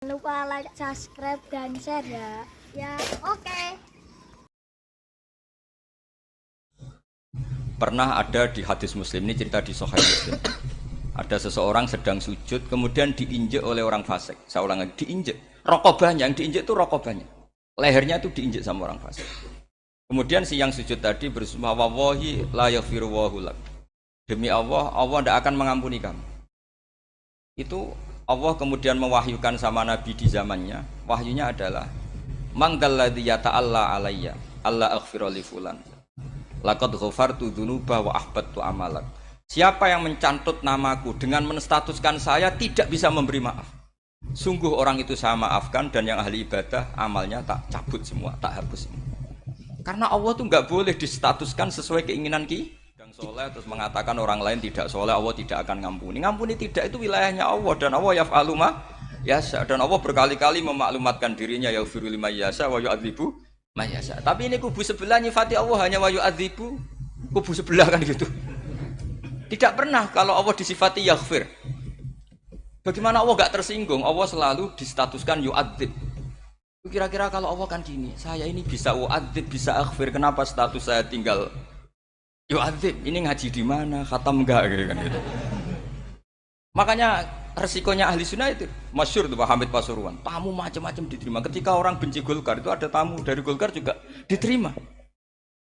Jangan lupa like, subscribe, dan share ya. Ya, oke. Pernah ada di hadis Muslim, ini cerita di Sahih Muslim. Ada seseorang sedang sujud, kemudian diinjek oleh orang fasik. Saya ulang lagi, diinjek. Rokobahnya, yang diinjek itu rokobahnya. Lehernya itu diinjek sama orang fasik. Kemudian si yang sujud tadi bersumpah, wallahi la yaghfiru wallahu lak. Demi Allah, Allah tidak akan mengampuni kamu. Itu Allah kemudian mewahyukan sama Nabi di zamannya. Wahyunya adalah, man dalladzi yata'alla alayya alla aghfira li fulan. Laqad ghafartu dzunuba wa ahbattu amalak. Siapa yang mencantut namaku dengan menstatuskan saya tidak bisa memberi maaf. Sungguh orang itu saya maafkan, dan yang ahli ibadah amalnya tak cabut semua, tak hapus semua. Karena Allah tuh nggak boleh distatuskan sesuai keinginan kita. Yang soleh terus mengatakan orang lain tidak soleh, Allah tidak akan ngampuni. Ngampuni tidak, itu wilayahnya Allah, dan Allah yaf'alu ma yasha. Dan Allah berkali-kali memaklumatkan dirinya yaghfiru liman yasha wa yu'adzibu man yasha. Tapi ini kubu sebelah nyifati Allah hanya wa yu'adzibu, kubu sebelah kan gitu. Tidak pernah kalau Allah disifati yaghfir. Bagaimana Allah gak tersinggung? Allah selalu distatuskan yu'adzib. Kira-kira kalau Allah kan gini, saya ini bisa u'adzib, bisa aghfir, kenapa status saya tinggal yu'adzib? Ini ngaji di mana? Khatam enggak kan gitu. Makanya resikonya ahli sunnah itu masyhur tuh Pak Hamid Pasuruan. Tamu macam-macam diterima. Ketika orang benci Golkar itu ada tamu dari Golkar juga diterima.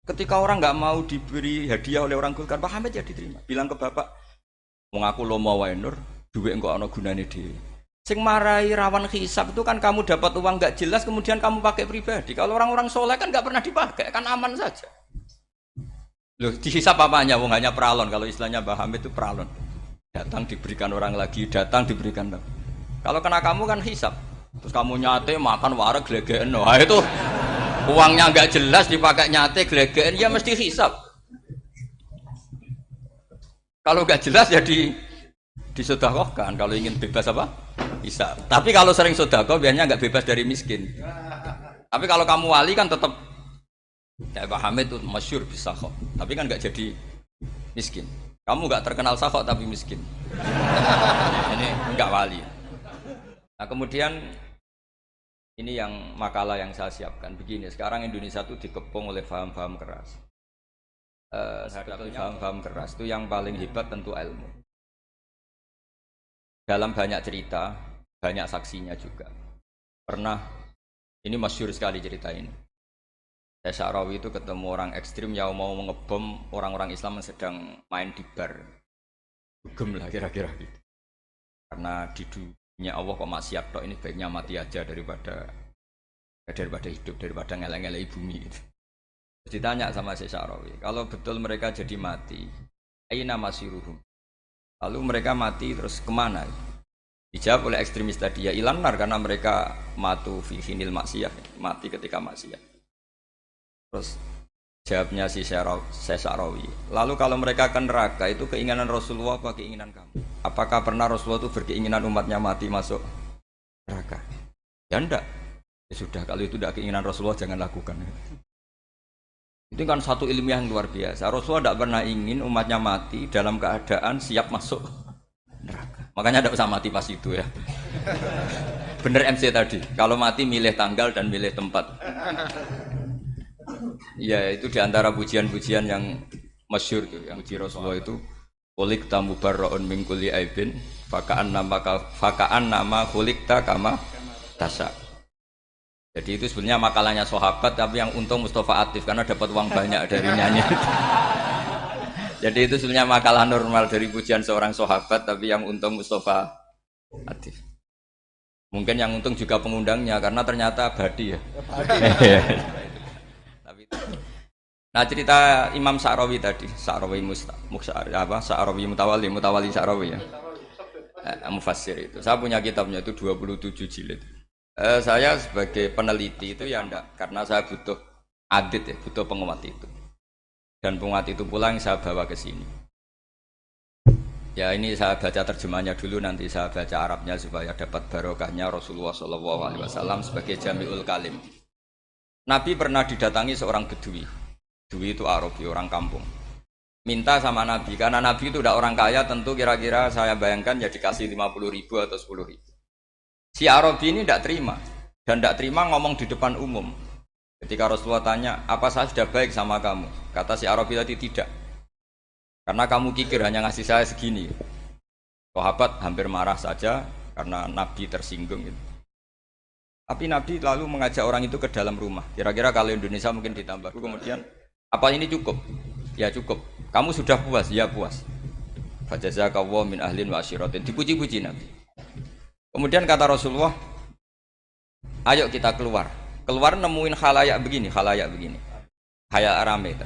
Ketika orang nggak mau diberi hadiah oleh orang Golkar, Pak Hamid ya diterima. Bilang ke bapak, mengaku lomo wae nur, duit enggak ana gunane dhewe. Sing marai rawan hisab itu kan kamu dapat uang nggak jelas kemudian kamu pakai pribadi. Kalau orang-orang soleh kan nggak pernah dipakai, kan aman saja. Loh, dihisab apanya? Wong hanya peralon. Kalau istilahnya Mbah Hamid itu peralon. Datang diberikan orang lagi, datang diberikan. Kalau kena kamu kan hisab. Terus kamu nyate makan wareg glegeken. Wah itu uangnya nggak jelas dipakai nyate glegeken, ya mesti hisab. Kalau nggak jelas ya disedekahkan. Kalau ingin bebas apa? Hisab. Tapi kalau sering sedekah biasanya nggak bebas dari miskin. Tapi kalau kamu wali kan tetap ya Pak Hamid itu masyhur bisa kok. Tapi kan nggak jadi miskin. Kamu nggak terkenal sakok tapi miskin. Ini nggak wali. Nah kemudian ini yang makalah yang saya siapkan begini. Sekarang Indonesia itu dikepung oleh paham-paham keras. Paham-paham keras itu yang paling hebat tentu ilmu. Dalam banyak cerita, banyak saksinya juga. Pernah, ini masyhur sekali cerita ini. Sya'rawi itu ketemu orang ekstrim yang mau mengebom orang-orang Islam yang sedang main di bar. Dugem lah kira-kira gitu. Karena di dunia Allah kok maksiat tok, ini baiknya mati aja daripada hidup, daripada ngeleng-ngeleng bumi gitu. Terus ditanya sama Sya'rawi, kalau betul mereka jadi mati, aina masiruhum? Lalu mereka mati terus kemana? Dijawab oleh ekstremis tadi, ya ilanar, karena mereka matu fi hinil maksiyah, mati ketika maksiat. Terus jawabnya si Sya'rawi, lalu kalau mereka ke neraka itu keinginan Rasulullah apa keinginan kamu? Apakah pernah Rasulullah itu berkeinginan umatnya mati masuk neraka? Ya enggak. Ya sudah, kalau itu tidak keinginan Rasulullah jangan lakukan. Itu kan satu ilmiah yang luar biasa. Rasulullah tidak pernah ingin umatnya mati dalam keadaan siap masuk neraka. Makanya tidak usah mati pas itu ya. Bener MC tadi, kalau mati milih tanggal dan milih tempat. Ya itu diantara pujian-pujian yang masyhur tuh, yang puji Rasulullah itu kulik tamu barroon mingkuli aibin fakaan nama kulikta kama tasa. Jadi itu sebenarnya makalahnya sahabat, tapi yang untung Mustafa Atif karena dapat uang banyak dari nyanyi. Jadi itu sebenarnya makalah normal dari pujian seorang sahabat, tapi yang untung Mustafa Atif. Mungkin yang untung juga pengundangnya karena ternyata abadi ya. Nah cerita Imam Sya'rawi tadi, Sya'rawi Sya'rawi Mutawali Sya'rawi ya, mufassir itu. Saya punya kitabnya itu 27 jilid. Saya sebagai peneliti itu ya enggak, karena saya butuh adit ya, butuh penguat itu. Dan penguat itu pula yang saya bawa ke sini. Ya ini saya baca terjemahnya dulu, nanti saya baca Arabnya supaya dapat barokahnya Rasulullah SAW sebagai Jami'ul Kalim. Nabi pernah didatangi seorang bedui. Bedui itu Arabi, orang kampung. Minta sama Nabi, karena Nabi itu udah orang kaya, tentu kira-kira saya bayangkan ya dikasih 50.000 atau 10.000. Si Arabi ini tidak terima dan tidak terima ngomong di depan umum. Ketika Rasulullah tanya, apa saya sudah baik sama kamu? Kata si Arabi tadi tidak. Karena kamu kikir hanya ngasih saya segini. Sahabat hampir marah saja karena Nabi tersinggung gitu. Tapi Nabi lalu mengajak orang itu ke dalam rumah. Kira-kira kalau Indonesia mungkin ditambah. Kemudian, apa ini cukup? Ya cukup. Kamu sudah puas? Ya puas. Fajazakallahu min ahlin wa asyiratin. Dipuji-puji Nabi. Kemudian kata Rasulullah, ayo kita keluar. Keluar nemuin khalayak begini. Khalayak rame.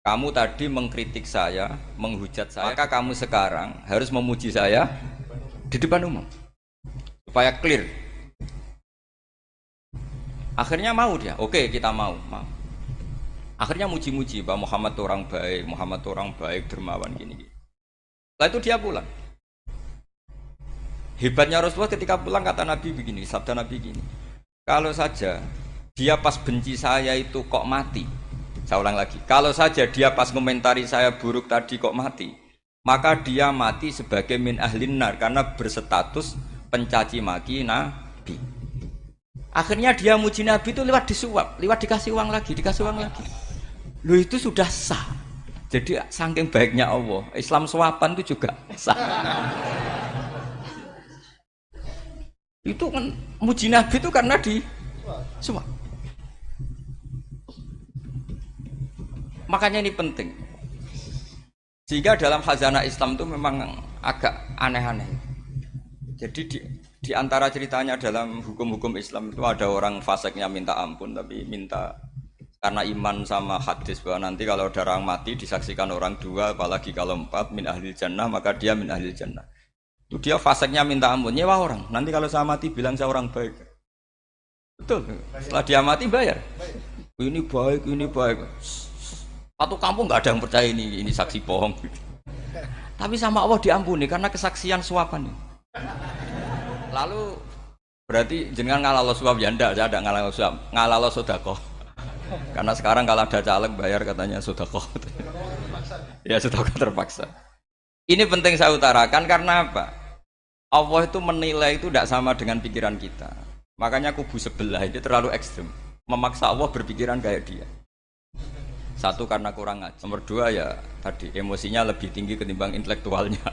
Kamu tadi mengkritik saya, menghujat saya, maka kamu sekarang harus memuji saya di depan umum. Supaya clear. Akhirnya mau dia. Oke, kita mau. Akhirnya muji-muji bahwa Muhammad itu orang baik, dermawan gini. Setelah itu dia pulang. Hebatnya Rasulullah ketika pulang kata Nabi begini, sabda Nabi begini. Kalau saja dia pas benci saya itu kok mati. Saya ulang lagi. Kalau saja dia pas komentari saya buruk tadi kok mati, maka dia mati sebagai min ahlin nar karena berstatus pencaci maki Nabi. Akhirnya dia muji Nabi itu lewat disuap, lewat dikasih uang lagi. Loh itu sudah sah. Jadi saking baiknya Allah, Islam suapan itu juga sah. Itu kan muji Nabi itu karena di suap. Makanya ini penting. Sehingga dalam khazanah Islam itu memang agak aneh-aneh. Jadi di antara ceritanya dalam hukum-hukum Islam itu ada orang fasiknya minta ampun, tapi minta karena iman sama hadis bahwa nanti kalau ada orang mati disaksikan orang dua, apalagi kalau empat min ahlil jannah, maka dia min ahlil jannah. Itu dia fasiknya minta ampun, nyewa orang. Nanti kalau saya mati bilang saya orang baik. Betul. Setelah dia mati bayar. Ini baik. Satu kampung nggak ada yang percaya ini saksi bohong. Tapi sama Allah diampuni karena kesaksian suapan. Lalu berarti jenengan ngalalo suap ya ndak, saya ada ngalalo suap, ngalalo sedekah. Karena sekarang kalau ada caleg bayar katanya sedekah. Ya sedekah terpaksa. Ini penting saya utarakan karena apa? Allah itu menilai itu tidak sama dengan pikiran kita. Makanya kubu sebelah ini terlalu ekstrem, memaksa Allah berpikiran kayak dia. Satu karena kurang ngaji. Nomor dua ya tadi emosinya lebih tinggi ketimbang intelektualnya.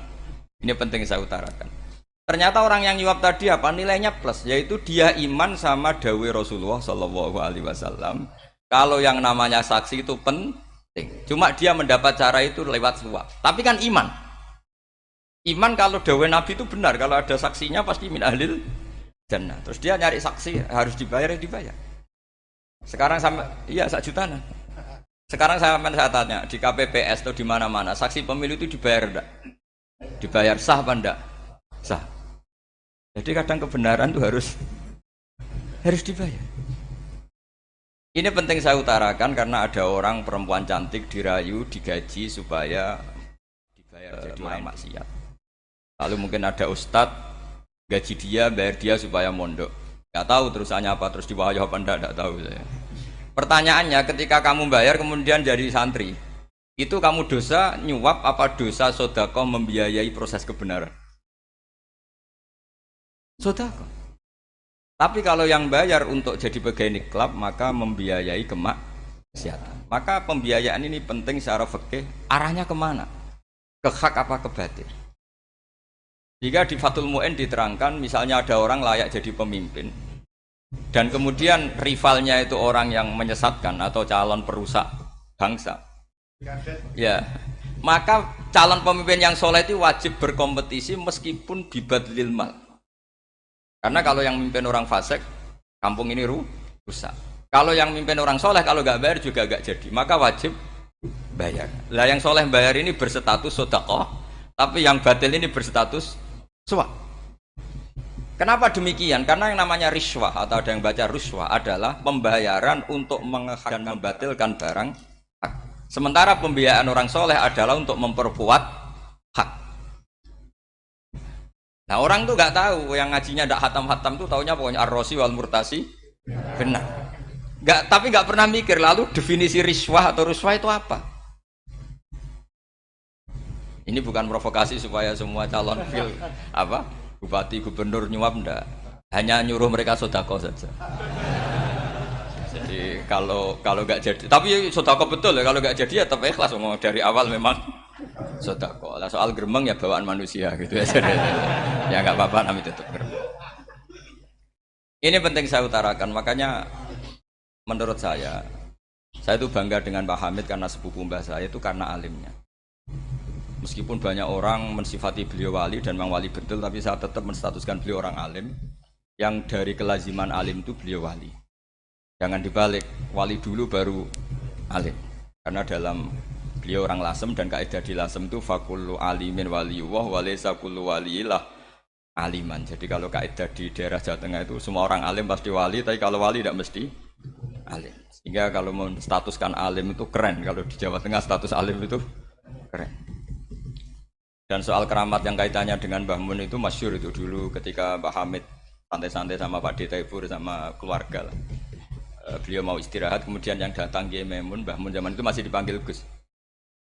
Ini penting saya utarakan. Ternyata orang yang nyuap tadi apa nilainya plus, yaitu dia iman sama dawai Rasulullah Shallallahu Alaihi Wasallam. Kalau yang namanya saksi itu penting. Cuma dia mendapat cara itu lewat suap. Tapi kan iman. Iman kalau dawai Nabi itu benar. Kalau ada saksinya pasti min ahlil jannah. Terus dia nyari saksi harus dibayar. Sekarang sama iya 1 juta. Sekarang saya tanya di KPPS atau di mana-mana saksi pemilu itu dibayar enggak? Dibayar sah apa enggak? Sah. Jadi kadang kebenaran itu harus dibayar. Ini penting saya utarakan karena ada orang perempuan cantik dirayu, digaji supaya dibayar jadi orang maksiat. Lalu mungkin ada ustadz gaji dia, bayar dia supaya mondok. Gak tahu terusannya apa, terus diwayu apa enggak tahu saya. Pertanyaannya ketika kamu bayar kemudian jadi santri, itu kamu dosa nyuap apa dosa sodako membiayai proses kebenaran? Sodako. Tapi kalau yang bayar untuk jadi pegawai klub maka membiayai kemaksiatan. Maka pembiayaan ini penting secara fikih. Arahnya kemana? Ke hak apa ke batil? Jika di Fathul Mu'in diterangkan misalnya ada orang layak jadi pemimpin dan kemudian rivalnya itu orang yang menyesatkan atau calon perusak bangsa, ya maka calon pemimpin yang soleh itu wajib berkompetisi meskipun bibadlil mal. Karena kalau yang memimpin orang fasik, kampung ini rusak. Kalau yang memimpin orang soleh, kalau nggak bayar juga nggak jadi, maka wajib bayar. Lah yang soleh bayar ini berstatus sedekah, tapi yang batil ini berstatus suap. Kenapa demikian? Karena yang namanya riswah atau ada yang baca ruswah adalah pembayaran untuk menghak dan membatilkan barang hak. Sementara pembiayaan orang soleh adalah untuk memperkuat hak. Nah orang tuh nggak tahu, yang ngajinya ndak hatam-hatam tuh taunya pokoknya ar-rosi wal murtasi benar. Tapi nggak pernah mikir lalu definisi riswah atau ruswah itu apa? Ini bukan provokasi supaya semua calon bupati, gubernur nyuap ndak. hanya nyuruh mereka sedekah saja. Jadi kalau nggak jadi, tapi sedekah betul ya, kalau nggak jadi ya tetap ikhlas, ngomong dari awal memang sedekah. Lah soal gremeng ya bawaan manusia gitu ya. Ya nggak apa-apa, namanya tetap gremeng. Ini penting saya utarakan, makanya menurut saya itu bangga dengan Pak Hamid karena sepupu mbah saya itu karena alimnya. Meskipun banyak orang mensifati beliau wali dan memang wali betul, tapi saya tetap menstatuskan beliau orang alim yang dari kelaziman alim itu beliau wali. Jangan dibalik, wali dulu baru alim. Karena dalam beliau orang Lasem dan kaidah di Lasem itu fakullu alimin waliyullah walaysa kullu waliyillah aliman. Jadi kalau kaidah di daerah Jawa Tengah itu semua orang alim pasti wali, tapi kalau wali tidak mesti alim. Sehingga kalau menstatuskan alim itu keren, kalau di Jawa Tengah status alim itu keren. Dan soal keramat yang kaitannya dengan Mbah Mun itu masyhur itu dulu ketika Mbah Hamid santai-santai sama Pak Detaifur sama keluarga lah. Beliau mau istirahat, kemudian yang datang Kiai Maimun, Mbah Mun zaman itu masih dipanggil Gus.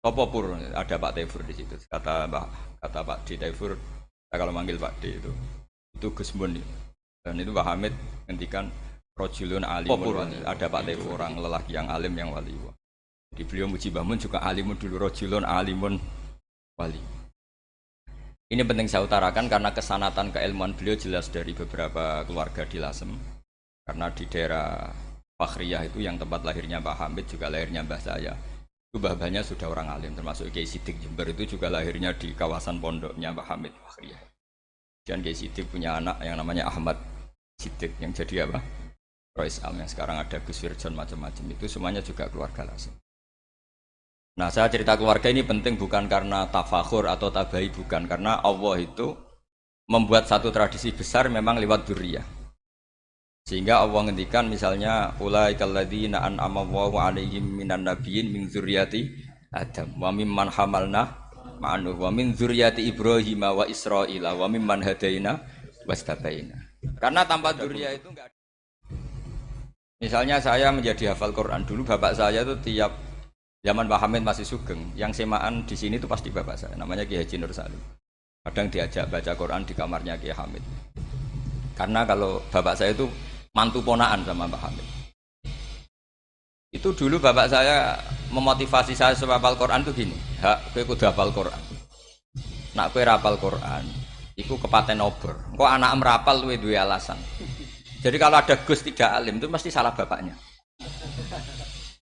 Topo pur, ada Pak Taifur di situ. Kata Pak Detaifur, kalau manggil Pak D itu Gus Mun. Dan itu Mbah Hamid ngendikan rojulun alimun wali. Ada Pak Taifur, orang lelaki yang alim yang wali. Di beliau muji Mbah Mun juga alimun dulu, rojulun alimun wali. Ini penting saya utarakan karena kesanatan keilmuan beliau jelas dari beberapa keluarga di Lasem. Karena di daerah Fakhriyah itu yang tempat lahirnya Pak Hamid juga lahirnya mbah saya. Itu mbah-mbahnya sudah orang alim, termasuk Kiai Sidik Jember itu juga lahirnya di kawasan pondoknya Pak Hamid Fakhriyah. Dan Kiai Sidik punya anak yang namanya Ahmad Sidik yang jadi apa? Rois Am yang sekarang ada Gus Wirjon macam-macam, itu semuanya juga keluarga Lasem. Nah, saya cerita keluarga ini penting bukan karena tafakhur atau tabai, bukan, karena Allah itu membuat satu tradisi besar memang lewat dzurriyyah. Sehingga Allah ngendikan misalnya ulaikal ladzina an'ama Allahu 'alaihim minan nabiyyin min dzurriyyati Adam wa mimman hamalna ma'an wa min dzurriyyati Ibrahim wa Israila wa mimman hadaina wastabaina. Karena tanpa dzurriyyah itu enggak ada. Misalnya saya menjadi hafal Quran, dulu bapak saya itu tiap zaman Pak Hamid masih sugeng, yang semaan di sini itu pasti bapak saya, namanya Kiai Haji Nur Salim. Kadang diajak baca Quran di kamarnya Kiai Hamid. Karena kalau bapak saya itu mantu ponaan sama Pak Hamid. Itu dulu bapak saya memotivasi saya supaya hafal Quran itu gini, hak kowe kudu hafal Quran. Nak kowe hafal Quran, iku kepaten obor. Kok anak merapal luwe duwe alasan. Jadi kalau ada Gus tidak alim itu mesti salah bapaknya.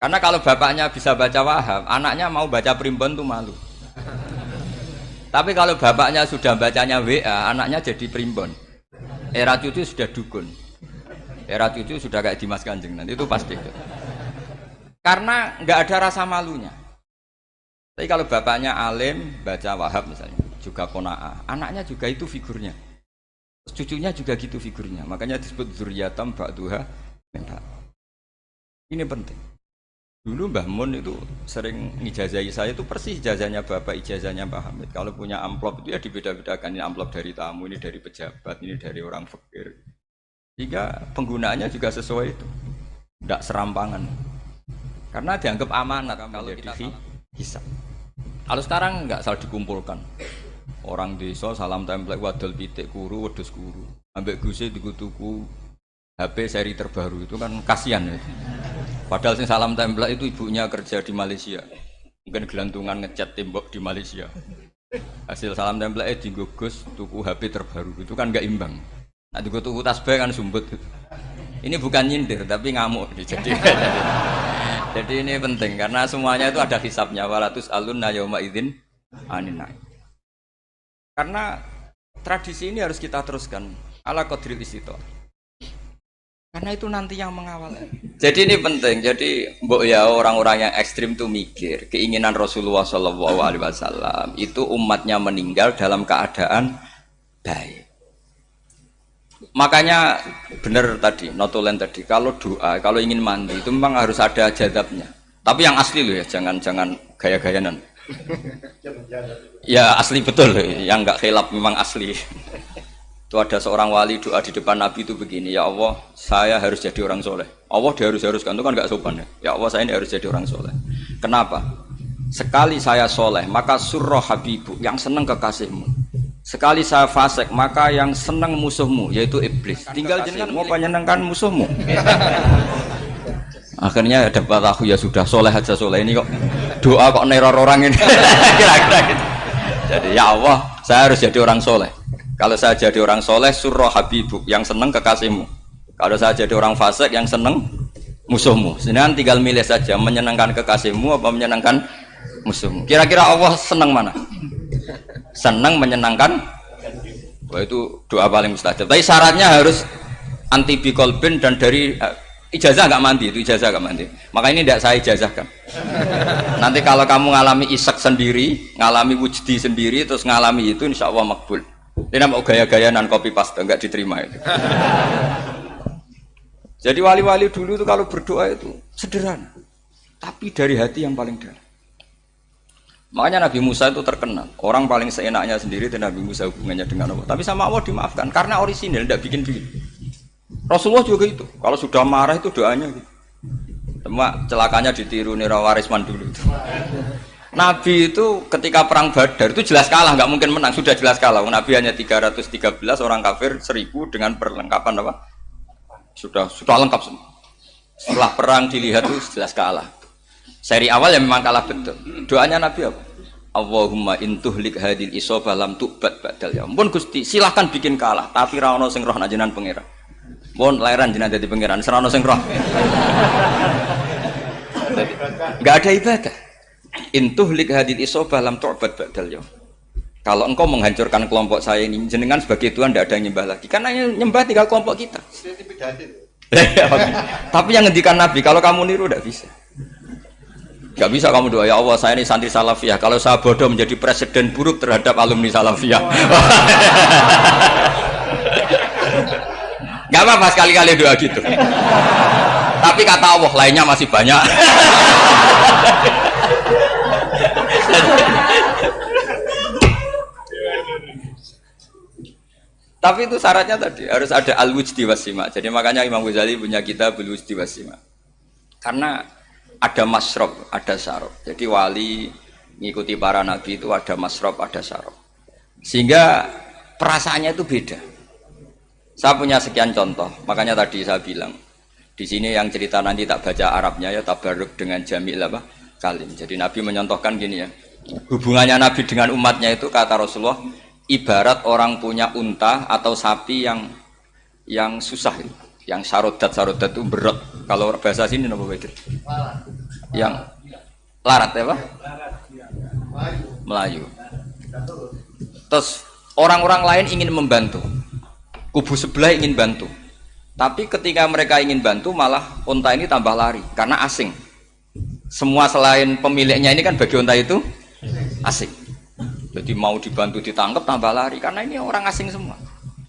Karena kalau bapaknya bisa baca Wahab, anaknya mau baca primbon tuh malu. Tapi kalau bapaknya sudah bacanya WA, anaknya jadi primbon. Era cucu sudah dukun. Era cucu sudah kayak Dimas Kanjeng, nanti itu pasti. Karena nggak ada rasa malunya. Tapi kalau bapaknya alim, baca Wahab misalnya, juga Qanaah, anaknya juga itu figurnya. Cucunya juga gitu figurnya. Makanya disebut dzurriyatam ba'duha min ba'd. Ini penting. Dulu Mbah Mun itu sering ngijazahi saya, itu persis ijazahnya bapak, ijazahnya Pak Hamid. Kalau punya amplop itu ya dibeda-bedakan, ini amplop dari tamu, ini dari pejabat, ini dari orang fakir. Sehingga penggunaannya juga sesuai itu, tidak serampangan. Karena dianggap amanat kalau kita hisab. Kalau sekarang nggak salah dikumpulkan. Orang desa salam template wadol pitik kuru, wedhus kuru. Ambek guse tuku HP seri terbaru itu kan kasihan ya. Padahal sing salam template itu ibunya kerja di Malaysia. Mungkin gelantungan ngecat tembok di Malaysia. Hasil salam template dienggo Gus tuku HP terbaru itu kan enggak imbang. Nah dienggo tuku tasbih kan sumbut. Ini bukan nyindir tapi ngamuk jadi ini penting karena semuanya itu ada hisabnya walatus alunna yauma idzin anin naim. Karena tradisi ini harus kita teruskan ala qadril istitha'ah. Karena itu nanti yang mengawal. Jadi ini penting. Jadi mbok ya orang-orang yang ekstrim tuh mikir keinginan Rasulullah SAW itu umatnya meninggal dalam keadaan baik. Makanya benar tadi, notulen tadi. Kalau doa, kalau ingin mandi itu memang harus ada jadabnya. Tapi yang asli loh ya, jangan gaya-gayanan. Ya asli betul, yang nggak khilaf memang asli. Itu ada seorang wali doa di depan Nabi itu begini, ya Allah saya harus jadi orang soleh. Allah diharuskan itu kan nggak sopan ya. Ya Allah saya ini harus jadi orang soleh. Kenapa? Sekali saya soleh maka surroh habibu yang seneng kekasihmu. Sekali saya fasik, maka yang senang musuhmu yaitu iblis. Tinggal jenengan mau menyenangkan musuhmu. Akhirnya dapat aku ya sudah soleh aja soleh ini kok doa kok neror orang ini. Kira-kira gitu. Jadi ya Allah, saya harus jadi orang soleh. Kalau saya jadi orang soleh, surah habibuk yang senang kekasihmu. Kalau saya jadi orang fasik yang senang musuhmu. Sedangkan tinggal milih saja menyenangkan kekasihmu apa menyenangkan musuhmu. Kira-kira Allah senang mana? Senang menyenangkan. Wah, itu doa paling mustajab. Tapi syaratnya harus anti bikolbin dan dari ijazah nggak mandi, itu ijazah nggak mandi. Maka ini tidak saya ijazahkan. Nanti kalau kamu ngalami isak sendiri, ngalami wujdi sendiri, terus ngalami itu, insya Allah makbul. Ini mau gaya-gayaan copy paste, nggak diterima itu. Jadi wali-wali dulu itu kalau berdoa itu sederhana, tapi dari hati yang paling dalam. Makanya Nabi Musa itu terkenal. Orang paling seenaknya sendiri dan Nabi Musa hubungannya dengan Allah. Tapi sama Allah dimaafkan karena orisinil, tidak bikin-bikin. Rasulullah juga itu. Kalau sudah marah itu doanya gitu. Cuma celakanya ditiru Nira Warisman dulu itu. Nabi itu ketika perang Badar itu jelas kalah, nggak mungkin menang, sudah jelas kalah. Nabi hanya 313 orang kafir 1000 dengan perlengkapan apa? Sudah lengkap semua. Setelah perang dilihat itu jelas kalah. Seri awal yang memang kalah betul. Doanya Nabi apa? Allahumma intuhlik hadil isobah lam tu'bad badal ya. Ampun Gusti, silahkan bikin kalah, tapi ra ono sing roh najenan pangeran. Mohon lahiran jenengan dadi pangeran, serana sing roh. Enggak ada ibadah. Intuhlik hadil isobah lam tu'bad badal ya. Kalau engkau menghancurkan kelompok saya ini, jenengan sebagai Tuhan tidak ada yang nyembah lagi. Karena yang nyembah tinggal kelompok kita. Tapi yang ngendikan Nabi, kalau kamu niru tidak bisa. Gak bisa kamu doa, ya Allah saya ini santri salafiyah. Kalau saya bodoh menjadi presiden buruk terhadap alumni salafiyah. Gak apa-apa sekali-kali doa gitu. Tapi kata Allah lainnya masih banyak. Tapi itu syaratnya tadi harus ada al-wujdi wasima. Jadi makanya Imam Ghazali punya kitab al-wujdi wasima. Karena ada masrob, ada syarab. Jadi wali ngikuti para nabi itu ada masrob, ada syarab. Sehingga perasaannya itu beda. Saya punya sekian contoh. Makanya tadi saya bilang di sini yang cerita nanti tak baca Arabnya ya tabarruk dengan jamil apa kalim. Jadi Nabi menyontohkan gini ya. Hubungannya Nabi dengan umatnya itu kata Rasulullah ibarat orang punya unta atau sapi yang susah itu. Yang sarodat itu berat. Kalau bahasa sini apa begitu? Yang larat ya Pak? Melayu. Terus orang-orang lain ingin membantu. Kubu sebelah ingin bantu. Tapi ketika mereka ingin bantu malah unta ini tambah lari karena asing. Semua selain pemiliknya ini kan bagi unta itu asing. Jadi mau dibantu ditangkap tambah lari karena ini orang asing semua.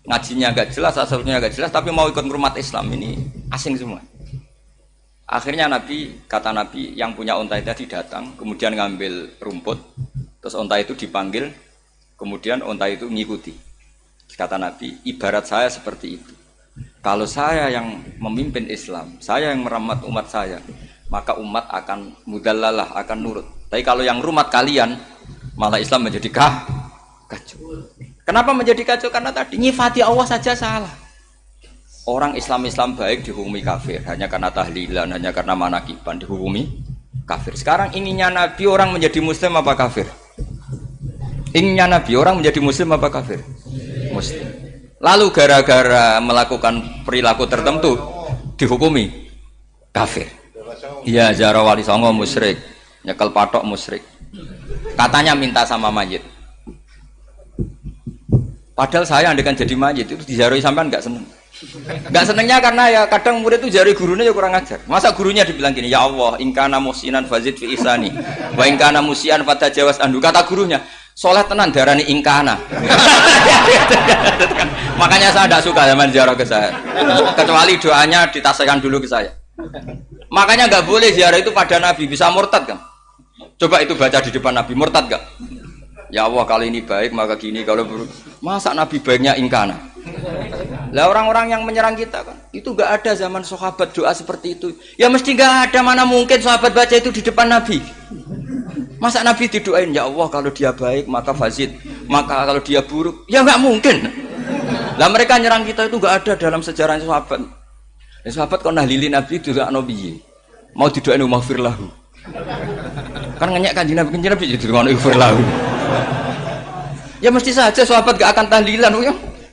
Ngajinya agak jelas, asalnya agak jelas, tapi mau ikut umat Islam ini asing semua. Akhirnya kata Nabi yang punya unta itu tadi datang, kemudian ngambil rumput, terus unta itu dipanggil, kemudian unta itu ngikuti. Kata Nabi, ibarat saya seperti itu. Kalau saya yang memimpin Islam, saya yang merawat umat saya, maka umat akan mudallalah, akan nurut. Tapi kalau yang rumat kalian, malah Islam menjadi kacau. Kenapa menjadi kacau? Karena tadi nyifati Allah saja salah. Orang Islam baik dihukumi kafir hanya karena tahlilan, hanya karena manakiban dihukumi kafir. Sekarang inginnya Nabi orang menjadi muslim apa kafir? Inginnya Nabi orang menjadi muslim apa kafir? Muslim. Lalu gara-gara melakukan perilaku tertentu dihukumi kafir. Iya, ziarah wali songo musyrik, nyekel patok musyrik. Katanya minta sama mayit. Padahal saya andekan jadi mayit itu diziarahi sampean enggak seneng. Enggak senengnya karena ya kadang murid itu ziarahi gurunya ya kurang ajar. Masa gurunya dibilang gini, "Ya Allah, in kana muhsinan fazid fi ihsani wa in kana musian fatajawaz anhu." Kata gurunya, "Soleh tenan darani in kana." Makanya saya tidak suka zaman ziarah ke saya. Kecuali doanya ditasihkan dulu ke saya. Makanya enggak boleh ziarah itu pada Nabi, bisa murtad kan? Coba itu baca di depan Nabi, murtad enggak? Ya Allah kali ini baik maka gini, kalau buruk masa Nabi baiknya ingkana. Lah orang-orang yang menyerang kita kan itu gak ada zaman sahabat doa seperti itu. Ya mesti gak ada, mana mungkin sahabat baca itu di depan Nabi. Masa Nabi didoain ya Allah kalau dia baik maka fazid Maka kalau dia buruk, ya nggak mungkin. Lah mereka nyerang kita itu nggak ada dalam sejarah sahabat. Ya, sahabat kok nahlili Nabi itu gak nabi. Mau didoain maghfir lahu. Kan ngenyek kanjeng Nabi itu ngono maghfir lahu. Ya mesti saja sahabat gak akan tahlilan.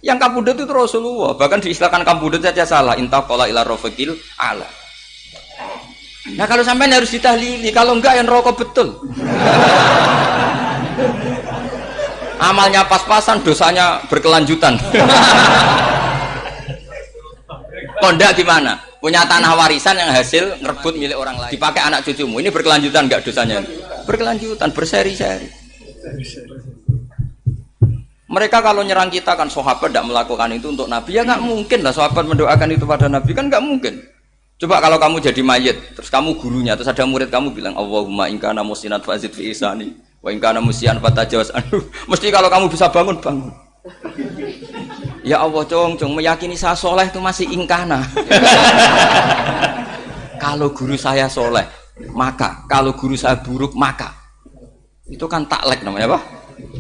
Yang kabudut itu Rasulullah. Bahkan diistilahkan kabudut saja salah. Intaqala ila rafiqil ala. Nah kalau sampai harus ditahlili, kalau enggak yang rokok betul. Amalnya pas-pasan, dosanya berkelanjutan. Kondak gimana? Punya tanah warisan yang hasil ngerebut milik orang lain. Dipakai anak cucumu. Ini berkelanjutan enggak dosanya? Berkelanjutan, berseri-seri. Mereka kalau nyerang kita kan sahabat tidak melakukan itu untuk Nabi. Ya nggak mungkin lah sahabat mendoakan itu pada Nabi, kan nggak mungkin. Coba kalau kamu jadi mayit, terus kamu gurunya, terus ada murid kamu bilang Allahumma in kana musinat fazid fi ihsani wa in kana musian fatajawaz anhu. Mesti kalau kamu bisa bangun. Ya Allah, cong meyakini saya soleh itu masih ingkana. Kalau guru saya soleh, maka kalau guru saya buruk, maka itu kan taklek namanya, Pak.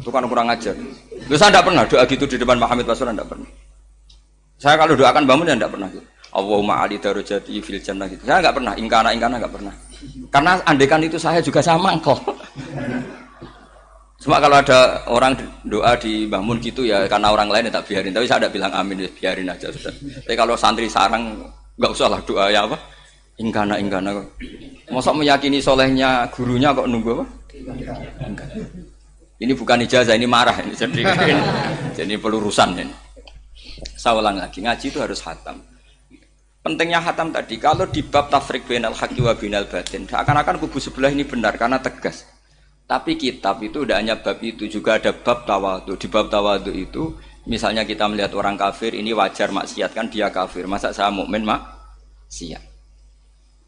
Itu kan kurang ajar. Saya tidak pernah doa gitu di depan Pak Hamid Pasuruan, tidak pernah. Saya kalau doakan bangun ya tidak pernah gitu. Allahumma ali darajati fil jannah gitu. Saya nggak pernah, ingkana nggak pernah. Karena andekan itu saya juga sama kok. Cuma kalau ada orang doa di bangun gitu ya karena orang lain ya tak biarin. Tapi saya tidak bilang amin, ya biarin aja sudah. Tapi kalau santri sarang nggak usah lah doa ya apa? Ingkana kok. Masa meyakini solehnya gurunya kok nunggu apa? Ingkana. Ini bukan ijazah, ini marah ini. Jadi pelurusan ini. Saya ulang lagi, ngaji itu harus khatam. Pentingnya khatam tadi, kalau di bab tafriq bainal haqqi wa bainal batin, akan-akan kubu sebelah ini benar karena tegas. Tapi kitab itu tidak hanya bab itu, juga ada bab tawadhu. Di bab tawadhu itu, misalnya kita melihat orang kafir, ini wajar maksiat kan dia kafir. Masa saya mukmin maksiat?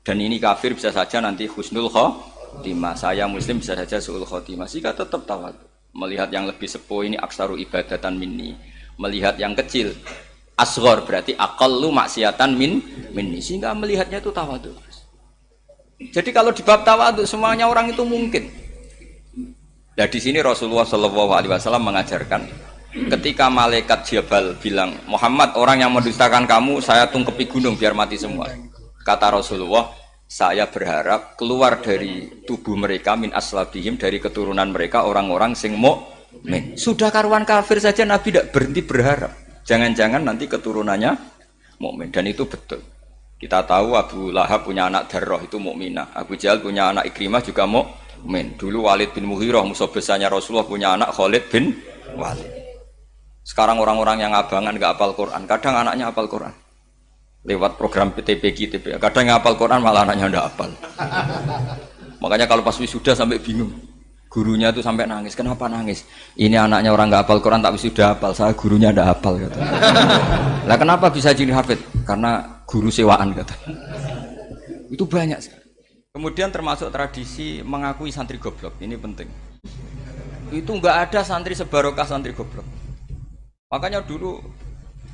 Dan ini kafir bisa saja nanti husnul khotimah, saya muslim bisa saja su'ul khotimah. Jika tetap tawadhu, melihat yang lebih sepuh ini aksaru ibadatan minni, melihat yang kecil asghar berarti aqallu maksiatan minni, sehingga melihatnya itu tawadhu. Jadi kalau di bab tawadhu semuanya orang itu mungkin. Nah di sini Rasulullah SAW mengajarkan ketika malaikat Jabal bilang Muhammad, orang yang mendustakan kamu saya tungkepi gunung biar mati semua. Kata Rasulullah, saya berharap keluar dari tubuh mereka min aslabihim, dari keturunan mereka orang-orang sing mukmin. Sudah karuan kafir saja Nabi tidak berhenti berharap. Jangan-jangan nanti keturunannya mukmin, dan itu betul. Kita tahu Abu Lahab punya anak Darroh itu mukminah. Abu Jahal punya anak Ikrimah juga mukmin. Dulu Walid bin Mughirah musuh besarnya Rasulullah punya anak Khalid bin Walid. Sekarang orang-orang yang abangan nggak hafal Quran, kadang anaknya hafal Quran. Lewat program PTPG, kadang yang hafal Quran malah anaknya nggak hafal. Makanya kalau pas wisuda sampai bingung. Gurunya itu sampai nangis. Kenapa nangis? Ini anaknya orang nggak hafal Quran tapi sudah hafal. Saya gurunya nggak hafal kata. Lah kenapa bisa jadi hafid? Karena guru sewaan kata. Itu banyak sekali. Kemudian termasuk tradisi mengakui santri goblok. Ini penting. Itu nggak ada santri sebarokah santri goblok. Makanya dulu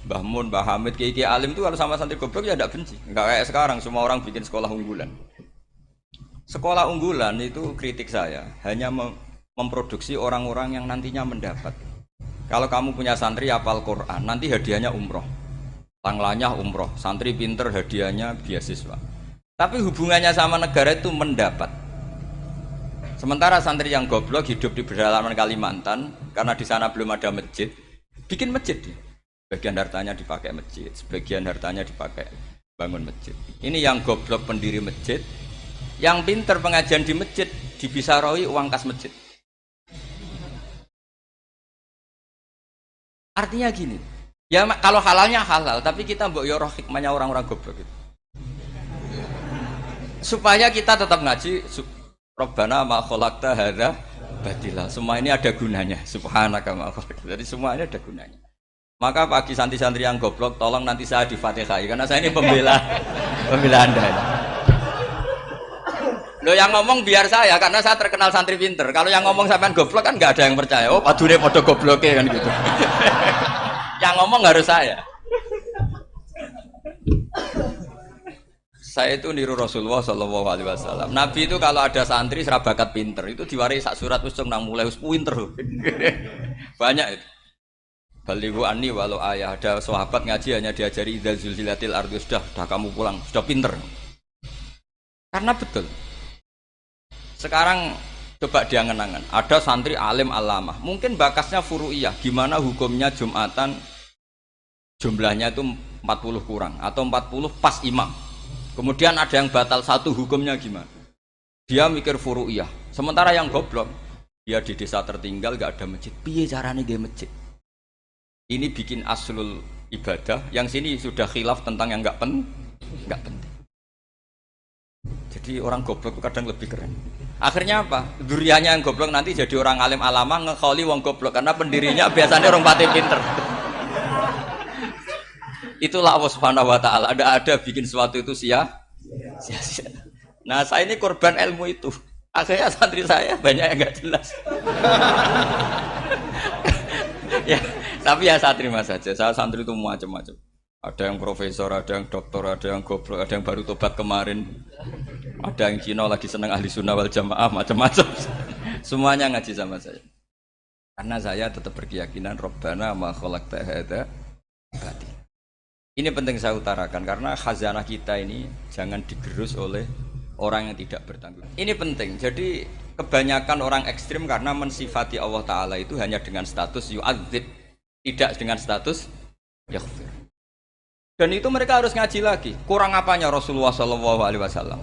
Mbah Mun, Mbah Hamid, Kiai Alim itu kalau sama santri goblok ya tidak benci. Nggak kayak sekarang semua orang bikin sekolah unggulan. Sekolah unggulan itu kritik saya hanya memproduksi orang-orang yang nantinya mendapat. Kalau kamu punya santri hafal Quran, nanti hadiahnya umroh, tanglanya umroh, santri pinter hadiahnya beasiswa. Tapi hubungannya sama negara itu mendapat. Sementara santri yang goblok hidup di pedalaman Kalimantan, karena di sana belum ada masjid, bikin masjid. Sebagian hartanya dipakai masjid, sebagian hartanya dipakai bangun masjid. Ini yang goblok pendiri masjid. Yang pinter pengajian di masjid dibisaroi uang kas masjid. Artinya gini, ya kalau halalnya halal, tapi kita mbok yo roh hikmahnya orang-orang goblok itu. Supaya kita tetap ngaji Rabbana ma khalaqta hadza batila. Semua ini ada gunanya. Subhanaka ma khalaqta. Jadi semua ini ada gunanya. Maka bagi santri-santri yang goblok, tolong nanti saya di-Fatihai karena saya ini pembela Anda. Lo yang ngomong biar saya, karena saya terkenal santri pinter. Kalau yang ngomong sampean goblok kan nggak ada yang percaya. Oh, padune podo gobloke kan gitu. Yang ngomong harus saya. Saya itu niru Rasulullah SAW. Nabi itu kalau ada santri serabakat pinter, itu diwaris sak surat usung nang mulai us pinter. Banyak itu. Balighu anni walau ayah, ada sahabat ngaji hanya diajari idza zulzilatil ardu, sudah kamu pulang, sudah pinter. Karena betul. Sekarang coba diangen-angen, ada santri alim alamah, mungkin bakasnya furu'iyah, gimana hukumnya Jumatan jumlahnya itu 40 kurang atau 40 pas imam. Kemudian ada yang batal satu, hukumnya gimana? Dia mikir furu'iyah. Sementara yang goblok, dia di desa tertinggal gak ada masjid. Piye caranya dia masjid? Ini bikin aslul ibadah, yang sini sudah khilaf tentang yang gak penting. Jadi orang goblok kadang lebih keren. Akhirnya apa? Duriannya yang goblok nanti jadi orang alim alama ngekholi wong goblok karena pendirinya biasanya orang pati pinter. Itulah Allah Subhanahu wa taala. Ada bikin sesuatu itu sia-sia. Nah, saya ini korban ilmu itu. Akhirnya santri saya banyak yang enggak jelas. Ya, tapi ya saya terima saja. Saya santri itu macam-macam. Ada yang profesor, ada yang doktor, ada yang goblok, ada yang baru tobat kemarin. Ada yang Cina lagi seneng ahli sunnah wal jamaah, macam-macam. Semuanya ngaji sama saya. Karena saya tetap berkeyakinan Rabbana ma khalaqta hadza batil. Ini penting saya utarakan karena khazanah kita ini jangan digerus oleh orang yang tidak bertanggung. Ini penting. Jadi kebanyakan orang ekstrim karena mensifati Allah Ta'ala itu hanya dengan status yu'adzib, tidak dengan status yaghfir. Dan itu mereka harus ngaji lagi. Kurang apanya Rasulullah SAW?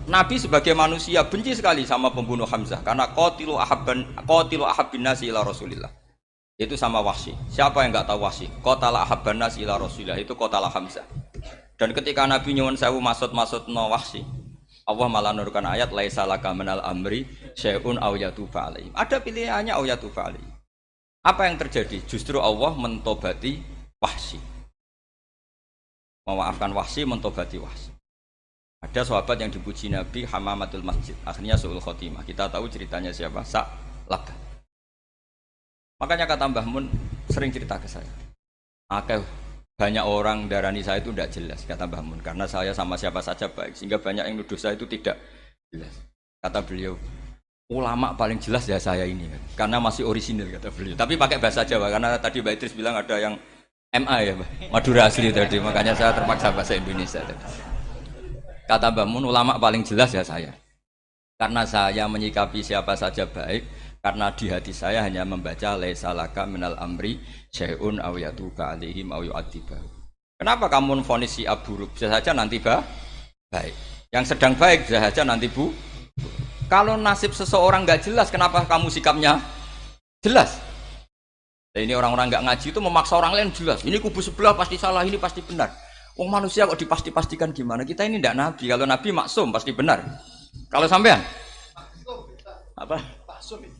Nabi sebagai manusia benci sekali sama pembunuh Hamzah karena qatilu ahabbin nasi ila Rasulillah. Itu sama Wahsy. Siapa yang enggak tahu Wahsy? Qatala ahabban nasi ila Rasulillah, itu qatala Hamzah. Dan ketika Nabi nyuwun sewu maksud-maksudna Wahsy, Allah malah nurunkan ayat laisa laka minal amri syai'un aw yatuba alaihim. Ada pilihannya aw yatuba alaihim. Apa yang terjadi? Justru Allah mentobati Wahsy. Memaafkan Wahsy, mentobati Wahsy. Ada sahabat yang dipuji Nabi hamamatul masjid, akhirnya su'ul khotimah. Kita tahu ceritanya siapa? Sa'labah. Makanya kata Mbah Mun sering cerita ke saya. Banyak orang darani saya itu tidak jelas, kata Mbah Mun, karena saya sama siapa saja baik, sehingga banyak yang nuduh saya itu tidak jelas. Kata beliau, ulama paling jelas ya saya ini, karena masih orisinil, kata beliau. Tapi pakai bahasa Jawa, karena tadi Mbak Idris bilang ada yang MA ya, Madura asli tadi, makanya saya terpaksa bahasa Indonesia tadi. Kata Mbah Mun, ulama paling jelas ya saya, karena saya menyikapi siapa saja baik. Karena di hati saya hanya membaca laisa laka minal amri syai'un aw yatuba alaihim aw yu'adzibahu. Kenapa kamu vonis si buruk? Bisa saja nanti baik. Yang sedang baik bisa saja nanti Kalau nasib seseorang enggak jelas, kenapa kamu sikapnya jelas? Nah, ini orang-orang enggak ngaji itu memaksa orang lain jelas. Ini kubu sebelah pasti salah, ini pasti benar. Wong manusia kok dipasti-pastikan gimana? Kita ini enggak nabi. Kalau nabi maksum pasti benar. Kalau sampean apa?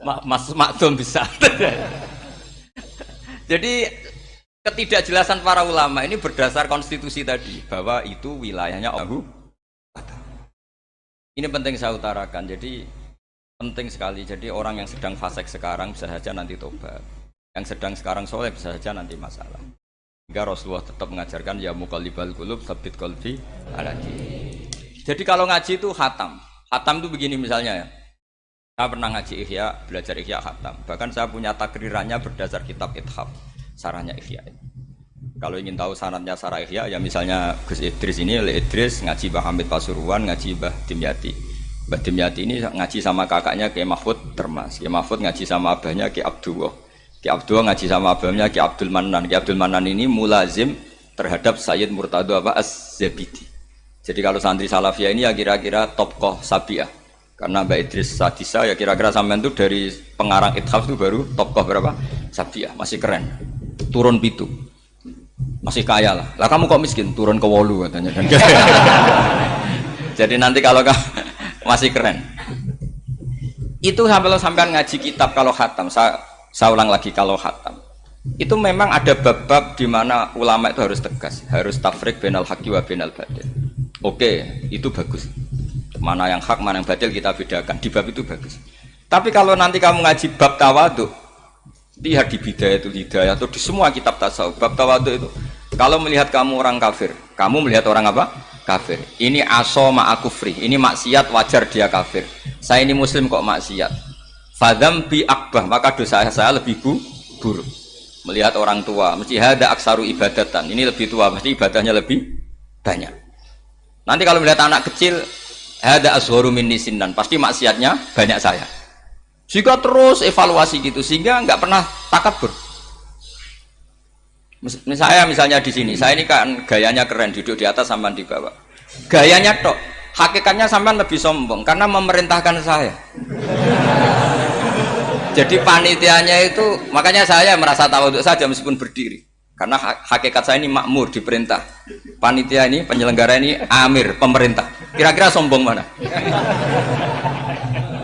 Maksum bisa. Jadi ketidakjelasan para ulama ini berdasar konstitusi tadi bahwa itu wilayahnya Allah. Ini penting saya utarakan. Jadi penting sekali. Jadi orang yang sedang fasik sekarang bisa saja nanti tobat. Yang sedang sekarang soleh bisa saja nanti masalah. Hingga Rasulullah tetap mengajarkan ya muqallibal qulub tsabbit qalbi ala dinik. Jadi kalau ngaji itu khatam. Khatam itu begini misalnya ya. Saya pernah ngaji Ihya, belajar Ihya khatam. Bahkan saya punya takrirannya berdasar kitab Ithaf, sarahnya Ihya. Kalau ingin tahu sanadnya sarah Ihya, ya misalnya Gus Idris ini, Idris ngaji Mbah Hamid Pasuruan, ngaji Mbah Dimyati. Mbah Dimyati ini ngaji sama kakaknya Ki Mahfud Termas. Ki Mahfud ngaji sama abahnya Ki Abdullah. Ki Abdullah ngaji sama abahnya Ki Abdul Manan. Ki Abdul Manan ini mulazim terhadap Sayyid Murtado Az-Zabidi. Jadi kalau santri Salafiyah ini ya kira-kira topkoh Sabiah. Karena Mbak Idris Sadisa ya kira-kira sampean itu dari pengarang Ithaf itu baru tokoh berapa? Sabiah, masih keren. Turun pitu. Masih kaya lah. Lah kamu kok miskin? Turun ke wolu katanya. Jadi nanti kalau masih keren. Itu sampean ngaji kitab kalau khatam. Saya ulang lagi kalau khatam. Itu memang ada bab-bab di mana ulama itu harus tegas, harus tafriq bainal haqqi wa bainal batil. Oke, itu bagus. Mana yang hak, mana yang batil kita bedakan. Di bab itu bagus. Tapi kalau nanti kamu ngaji bab tawadhu, lihat di Bidayatul Hidayah atau di semua kitab tasawuf, bab tawadhu itu, kalau melihat kamu orang kafir, kamu melihat orang apa? Kafir. Ini aso ma'akufri, ini maksiat wajar dia kafir. Saya ini muslim kok maksiat. Fadzam bi akbah, maka dosa saya lebih buruk. Melihat orang tua, mesti ada aksaru ibadatan. Ini lebih tua, pasti ibadahnya lebih banyak. Nanti kalau melihat anak kecil, ada asgharu minni sinnan, pasti maksiatnya banyak saya. Sehingga terus evaluasi gitu, sehingga nggak pernah takabur. Misalnya di sini, saya ini kan gayanya keren, duduk di atas sampai di bawah. Gayanya tok, hakikatnya sampai lebih sombong karena memerintahkan saya. Jadi panitianya itu, makanya saya merasa tawadhu saja meskipun berdiri. Karena hakikat saya ini makmur, diperintah. Panitia ini, penyelenggara ini amir, pemerintah. Kira-kira sombong mana?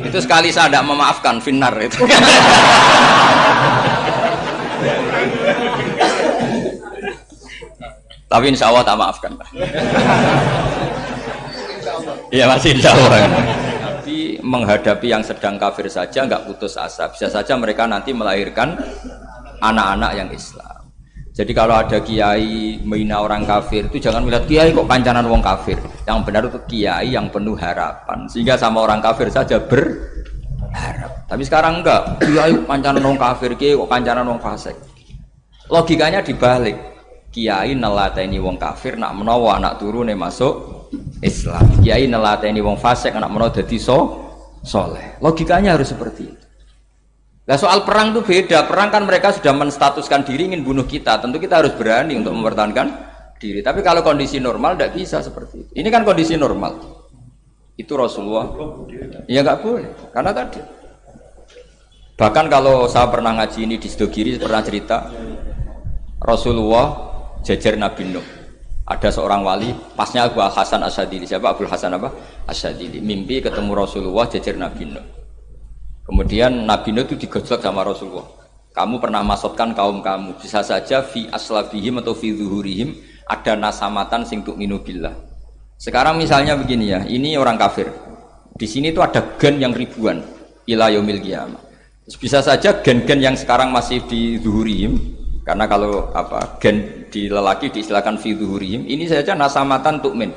Itu sekali saya tidak memaafkan, finnar itu. Tapi insya Allah tak maafkan. Iya masih insya Allah. Tapi menghadapi yang sedang kafir saja nggak putus asa. Bisa saja mereka nanti melahirkan anak-anak yang Islam. Jadi kalau ada kiai menghina orang kafir itu jangan melihat kiai kok kancanan wong kafir. Yang benar itu kiai yang penuh harapan. Sehingga sama orang kafir saja berharap. Tapi sekarang enggak. Kiai kancanan wong kafir, kiai kok kancanan wong fasik. Logikanya dibalik. Kiai nelateni wong kafir nak menawa anak turune masuk Islam. Kiai nelateni wong fasik anak menawa dadi soleh. Logikanya harus seperti itu. Nah soal perang itu beda. Perang kan mereka sudah menstatuskan diri ingin bunuh kita. Tentu kita harus berani untuk mempertahankan diri. Tapi kalau kondisi normal tidak bisa seperti itu. Ini kan kondisi normal. Itu Rasulullah. Ya nggak boleh. Karena tadi. Bahkan kalau saya pernah ngaji ini di Sidogiri pernah cerita Rasulullah jajar Nabi Nuh. Ada seorang wali, pasnya Abu Hasan Asyadili. Siapa Abu Hasan apa? Asyadili. Mimpi ketemu Rasulullah jajar Nabi Nuh. Kemudian Nabi Nuh itu digojlok sama Rasulullah. Kamu pernah maksudkan kaum kamu. Bisa saja fi aslabihim atau fi zuhurihim ada nasamatan sing tu'minu billah. Sekarang misalnya begini ya, ini orang kafir. Di sini itu ada gen yang ribuan ila yaumil qiyamah. Bisa saja gen-gen yang sekarang masih di zuhurihim, karena kalau gen di lelaki diistilahkan fi zuhurihim, ini saja nasamatan tu'min.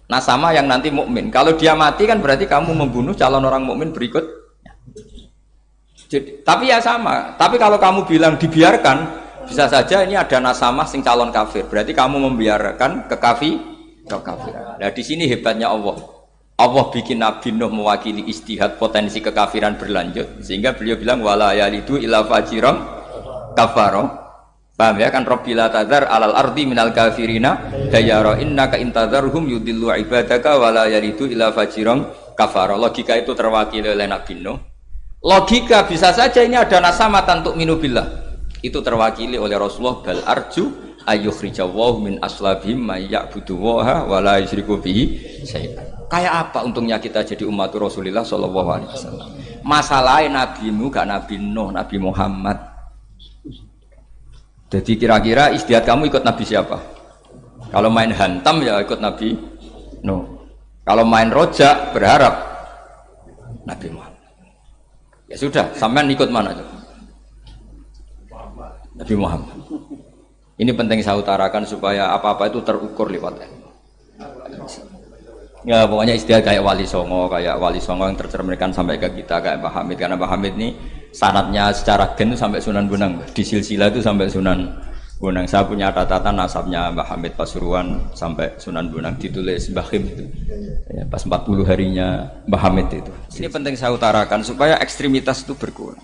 Nasama yang nanti mukmin. Kalau dia mati kan berarti kamu membunuh calon orang mukmin berikut. Jadi, tapi ya sama. Tapi kalau kamu bilang dibiarkan, bisa saja ini ada nasama sing calon kafir. Berarti kamu membiarkan kekafiran. Nah di sini hebatnya Allah. Allah bikin Nabi Nuh mewakili istihad potensi kekafiran berlanjut, sehingga beliau bilang wala yalidu illa fajiran kafaro. Paham ya kan? Rabbila tadzar alal ardi minal kafirina dayara innaka intadzarhum yudillu ibadaka wala yalidu illa fajiran kafaro. Logika itu terwakili oleh Nabi Nuh. Logika bisa saja ini ada nasamatan untuk minubillah. Itu terwakili oleh Rasulullah bal arju ayyukhrijawahu min aslabihim may ya'buduwaha wa la yusyriku bihi syai'an. Kayak apa untungnya kita jadi umat Rasulullah sallallahu alaihi wasallam? Masalahnya nabimu gak Nabi Nuh, Nabi Muhammad. Jadi kira-kira istiadat kamu ikut Nabi siapa? Kalau main hantam ya ikut Nabi Nuh. Kalau main rojak berharap Nabi Muhammad. Ya sudah, sampean ikut mana? Nabi Muhammad. Ini penting saya utarakan supaya apa-apa itu terukur lewat ilmu. Ya pokoknya istilah kayak Wali Songo yang tercerminkan sampai ke kita kayak Mbah Hamid, karena Mbah Hamid ini sanadnya secara gen itu sampai Sunan Bonang, di silsilah itu sampai Sunan Bonang. Saya punya catatan nasabnya Mbah Hamid Pasuruan sampai Sunan Bonang, ditulis Mbah Him itu. Ya, pas 40 harinya Mbah Hamid itu. Ini penting saya utarakan supaya ekstremitas itu berkurang.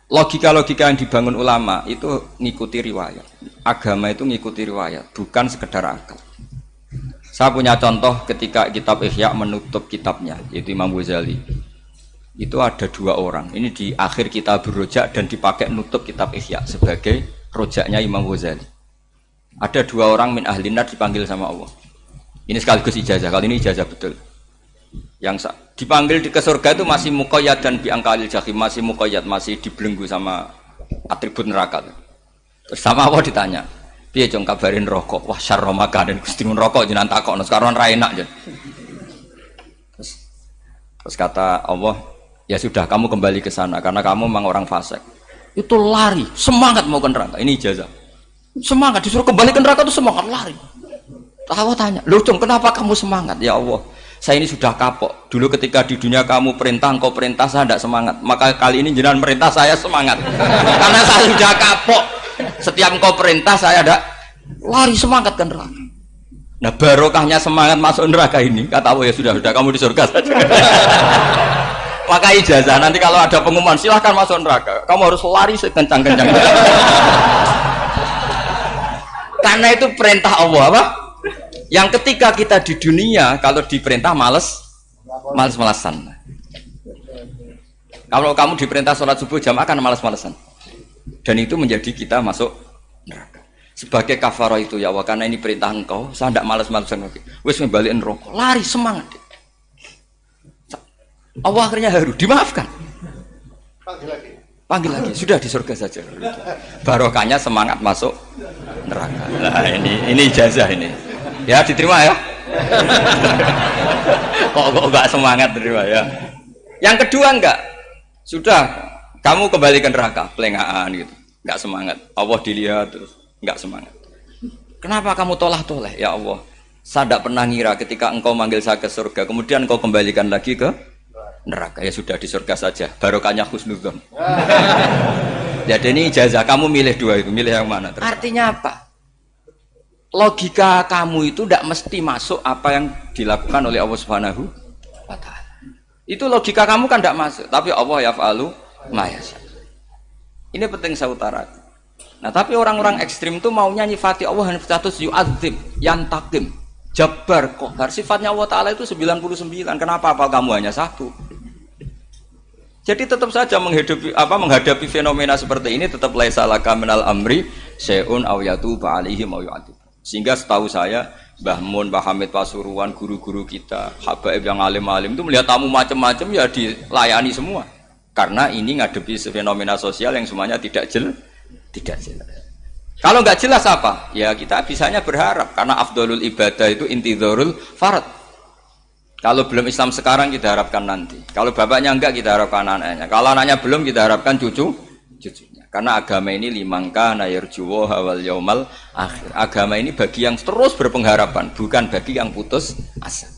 Logika-logika yang dibangun ulama itu ngikuti riwayat. Agama itu ngikuti riwayat, bukan sekedar akal. Saya punya contoh ketika kitab Ihya menutup kitabnya, yaitu Imam Ghazali. Itu ada dua orang. Ini di akhir kitab Rojak dan dipakai nutup kitab Ihya sebagai rojaknya Imam Ghazali. Ada dua orang min ahli nar dipanggil sama Allah. Ini sekaligus ijazah. Kali ini ijazah betul. Yang dipanggil ke surga itu masih muqayyad dan biangkalil jahim, masih muqayyad, masih dibelenggu sama atribut neraka. Terus sama Allah ditanya, piye jong kabarin rokok? Wah syarra makanan Gusti mun rokok jenengan takokno sekarang ra enak jen. Terus kata Allah, ya sudah kamu kembali ke sana karena kamu memang orang fasik. Itu lari, semangat mau ke neraka. Ini ijazah. Semangat disuruh kembali ke neraka itu semangat lari. Allah tanya, "Loh, Jong, kenapa kamu semangat?" Ya Allah, saya ini sudah kapok. Dulu ketika di dunia kamu perintah, engkau perintah, saya tidak semangat. Maka kali ini jenengan perintah, saya semangat. Karena saya sudah kapok. Setiap engkau perintah, saya ada lari semangat ke neraka. Nah barokahnya semangat masuk neraka ini, kata Allah, ya sudah kamu di surga saja. Maka ijazah nanti kalau ada pengumuman silahkan masuk neraka, kamu harus lari sekencang-kencangnya. Karena itu perintah Allah apa? Yang ketika kita di dunia kalau diperintah males-malesan. Kalau kamu diperintah sholat subuh jamaah kan males-malesan. Dan itu menjadi kita masuk neraka. Sebagai kafarah itu ya Allah, karena ini perintah engkau, saya tidak males-malesan lagi. Wis ngembaliin rokok, lari semangat. Allah akhirnya haru, dimaafkan. Panggil lagi, sudah di surga saja. Barokahnya semangat masuk neraka. Nah ini ijazah ini. Ya diterima ya. kok enggak semangat terima ya. Yang kedua enggak. Sudah kamu kembali ke neraka, pelengahan gitu. Enggak semangat. Allah dilihat terus enggak semangat. Kenapa kamu toleh? Ya Allah, saya tidak pernah ngira ketika engkau manggil saya ke surga, kemudian engkau kembalikan lagi ke neraka. Ya sudah di surga saja, barokahnya husnudzon. Jadi ini ijazah, kamu milih dua itu, milih yang mana? Artinya apa? Logika kamu itu tidak mesti masuk apa yang dilakukan oleh Allah Subhanahu wa Ta'ala. Itu logika kamu kan tidak masuk, tapi Allah yaf'alu ma yasha. Ini penting saya utarakan. Nah tapi orang-orang ekstrim itu maunya nyifati Allah dengan status yu'adzib, yantakim, jabbar, kohar. Sifatnya Allah Ta'ala itu 99. Kenapa apa kamu hanya satu? Jadi tetap saja menghadapi fenomena seperti ini tetap laisa laka minal amri syai'un aw yatuba alaihim aw yu'adzib. Sehingga setahu saya Mbah Mun, Mbah Hamid Pasuruan, guru-guru kita, habaib yang alim-alim itu melihat tamu macam-macam ya dilayani semua. Karena ini ngadepi fenomena sosial yang semuanya tidak jelas. Kalau nggak jelas apa? Ya kita bisanya berharap karena afdolul ibadah itu intidharul farad. Kalau belum Islam sekarang kita harapkan nanti. Kalau bapaknya enggak kita harapkan anaknya. Kalau anaknya belum kita harapkan cucunya. Karena agama ini limangka nayarjuwa hawal yaumal akhir. Agama ini bagi yang terus berpengharapan, bukan bagi yang putus asa.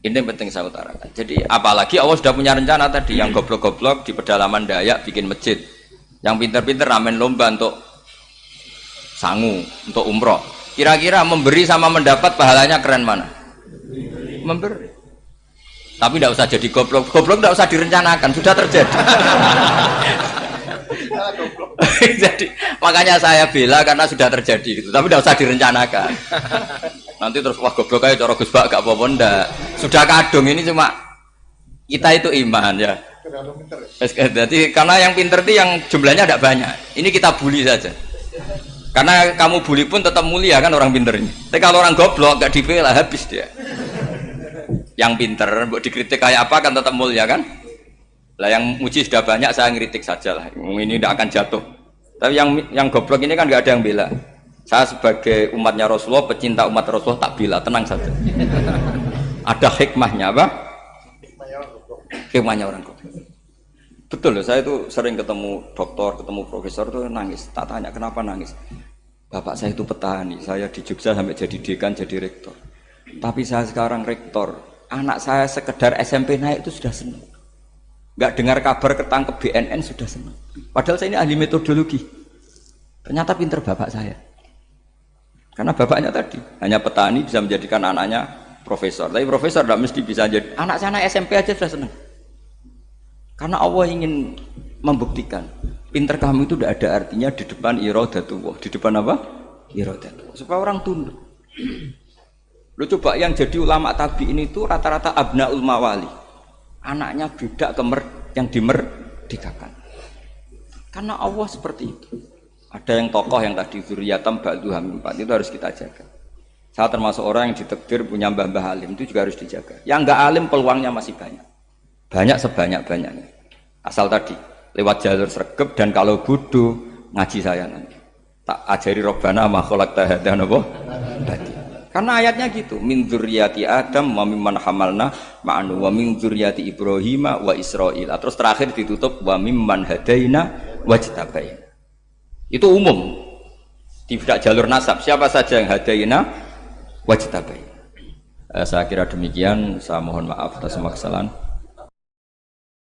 Ini yang penting saya utarakan. Jadi apalagi Allah sudah punya rencana tadi, yang goblok-goblok di pedalaman Dayak bikin masjid, yang pinter-pinter ramen lomba untuk sangu, untuk umroh. Kira-kira memberi sama mendapat pahalanya keren mana? Memberi. Tapi tidak usah jadi goblok. Goblok tidak usah direncanakan, sudah terjadi. Jadi makanya saya bela karena sudah terjadi gitu. Tapi tidak usah direncanakan. Nanti terus wah goblok aja cara Gus Bak gak apa-apa ndak. Sudah kadung ini cuma kita itu iman ya. Jadi karena yang pinter itu yang jumlahnya tidak banyak. Ini kita bully saja. Karena kamu bully pun tetap mulia kan orang pinter ini. Tapi kalau orang goblok gak dibela habis dia. Yang pinter buat dikritik kayak apa kan tetap mulia kan? Lah yang muji sudah banyak saya ngeritik saja lah. Ini tidak akan jatuh. Tapi yang goblok ini kan nggak ada yang bela. Saya sebagai umatnya Rasulullah, pecinta umat Rasulullah tak bela, tenang saja. Ada hikmahnya apa? Hikmahnya orang goblok. Betul loh, saya itu sering ketemu dokter, ketemu profesor tuh nangis. Tak tanya kenapa nangis. Bapak saya itu petani, saya di Jogja sampai jadi dekan, jadi rektor. Tapi saya sekarang rektor, anak saya sekedar SMP naik itu sudah senang. Nggak dengar kabar ketangkep BNN sudah senang. Padahal saya ini ahli metodologi. Ternyata pinter bapak saya. Karena bapaknya tadi hanya petani bisa menjadikan anaknya profesor. Tapi profesor tidak mesti bisa jadi. Anak saya anak SMP aja sudah senang. Karena Allah ingin membuktikan pinter kamu itu tidak ada artinya di depan iradatullah. Di depan apa? Iradatullah. Supaya orang tunduk. Lu coba yang jadi ulama tabi'in itu rata-rata abnaul mawali. Anaknya budak yang dimerdekakan. Karena Allah seperti itu. Ada yang tokoh yang tadi zuriyatam ba'duha min ba'd itu harus kita jaga. Saya termasuk orang yang ditakdir punya mbah-mbah alim itu juga harus dijaga. Yang enggak alim peluangnya masih banyak. Banyak sebanyak-banyaknya. Asal tadi lewat jalur sregep dan kalau bodoh ngaji saya nanti. Tak ajari robbana ma khalaqta hadza napa? Karena ayatnya gitu, min dzurriyyati Adam wa mimman hamalna ma'anu wa min dzurriyyati Ibrahim wa Israil. Terus terakhir ditutup wa mimman hadaina wajtabaina. Itu umum. Tidak jalur nasab. Siapa saja yang hadaina wajtabaina. Saya kira demikian. Saya mohon maaf atas semua kesalahan.